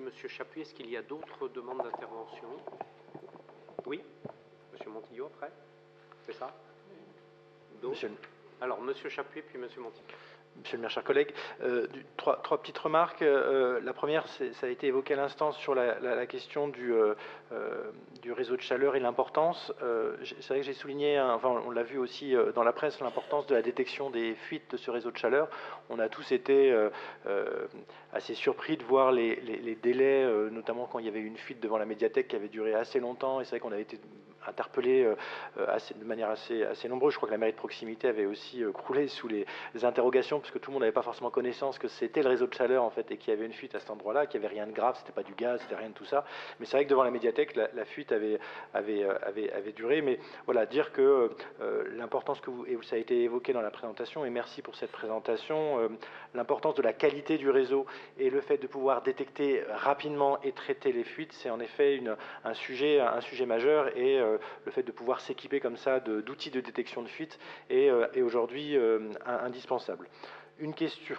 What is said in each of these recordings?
Monsieur Chapuis. Est-ce qu'il y a d'autres demandes d'intervention? Oui, Monsieur Montillot après, c'est ça? D'autres? Alors Monsieur Chapuis puis Monsieur Montillot. Monsieur le maire, chers collègues, trois petites remarques. La première, ça a été évoqué à l'instant sur la question du réseau de chaleur et l'importance. C'est vrai que j'ai souligné, enfin on l'a vu aussi dans la presse, l'importance de la détection des fuites de ce réseau de chaleur. On a tous été assez surpris de voir les délais, notamment quand il y avait une fuite devant la médiathèque qui avait duré assez longtemps. Et c'est vrai qu'on avait été interpellés de manière assez nombreuse. Je crois que la mairie de proximité avait aussi croulé sous les interrogations, parce que tout le monde n'avait pas forcément connaissance que c'était le réseau de chaleur en fait, et qu'il y avait une fuite à cet endroit-là, qu'il n'y avait rien de grave, c'était pas du gaz, c'était rien de tout ça. Mais c'est vrai que devant la médiathèque, la fuite avait duré. Mais voilà, dire que l'importance et ça a été évoqué dans la présentation, et merci pour cette présentation, l'importance de la qualité du réseau et le fait de pouvoir détecter rapidement et traiter les fuites, c'est en effet un sujet majeur, et le fait de pouvoir s'équiper comme ça d'outils de détection de fuite est aujourd'hui indispensable. Une question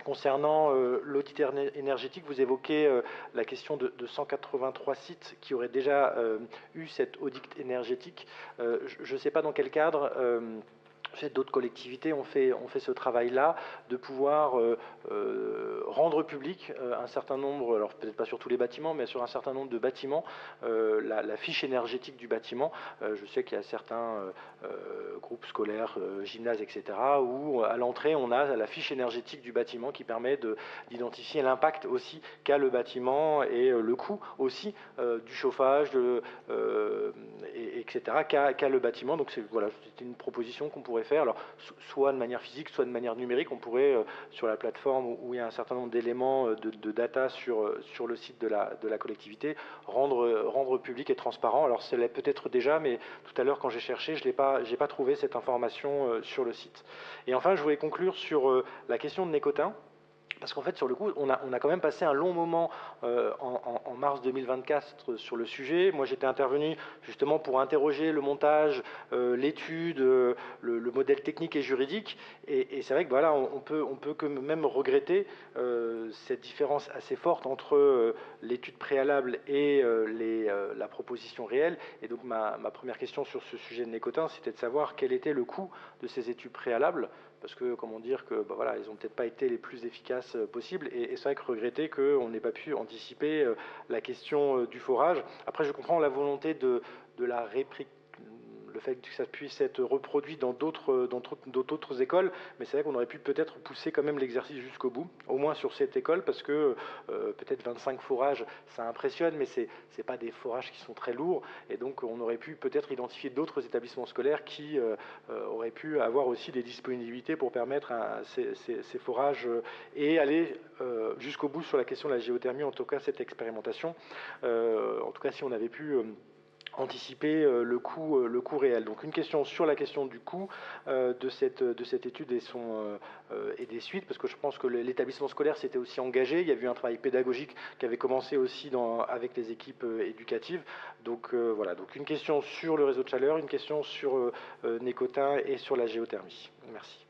concernant l'audit énergétique, vous évoquez la question de 183 sites qui auraient déjà eu cet audit énergétique. Je ne sais pas dans quel cadre d'autres collectivités ont fait ce travail-là, de pouvoir rendre public un certain nombre, alors peut-être pas sur tous les bâtiments, mais sur un certain nombre de bâtiments, la fiche énergétique du bâtiment. Je sais qu'il y a certains groupes scolaires, gymnases, etc., où à l'entrée on a la fiche énergétique du bâtiment qui permet d'identifier l'impact aussi qu'a le bâtiment et le coût aussi du chauffage, etc., qu'a le bâtiment. Donc voilà, c'était une proposition qu'on pourrait faire, alors soit de manière physique, soit de manière numérique. On pourrait, sur la plateforme où il y a un certain nombre d'éléments de data sur le site de la collectivité, rendre public et transparent. Alors c'est peut-être déjà, mais tout à l'heure quand j'ai cherché, je n'ai pas trouvé cette information sur le site. Et enfin, je voulais conclure sur la question de Nécotin. Parce qu'en fait, sur le coup, on a quand même passé un long moment en mars 2024 sur le sujet. Moi, j'étais intervenu justement pour interroger le montage, l'étude, le modèle technique et juridique. Et c'est vrai que voilà, on peut que même regretter cette différence assez forte entre l'étude préalable et la proposition réelle. Et donc, ma première question sur ce sujet de Nécotin, c'était de savoir quel était le coût de ces études préalables. Parce que, comment dire, que voilà, ils n'ont peut-être pas été les plus efficaces possibles, et c'est vrai que regretter qu'on n'ait pas pu anticiper la question du forage. Après, je comprends la volonté de la réplique, le fait que ça puisse être reproduit dans d'autres écoles, mais c'est vrai qu'on aurait pu peut-être pousser quand même l'exercice jusqu'au bout, au moins sur cette école, parce que peut-être 25 forages, ça impressionne, mais c'est pas des forages qui sont très lourds, et donc on aurait pu peut-être identifier d'autres établissements scolaires qui auraient pu avoir aussi des disponibilités pour permettre ces forages et aller jusqu'au bout sur la question de la géothermie, en tout cas cette expérimentation. En tout cas, si on avait pu anticiper le coût réel. Donc une question sur la question du coût de cette étude et des suites, parce que je pense que l'établissement scolaire s'était aussi engagé. Il y a eu un travail pédagogique qui avait commencé aussi avec les équipes éducatives. Donc voilà, donc une question sur le réseau de chaleur, une question sur Nécotin et sur la géothermie. Merci.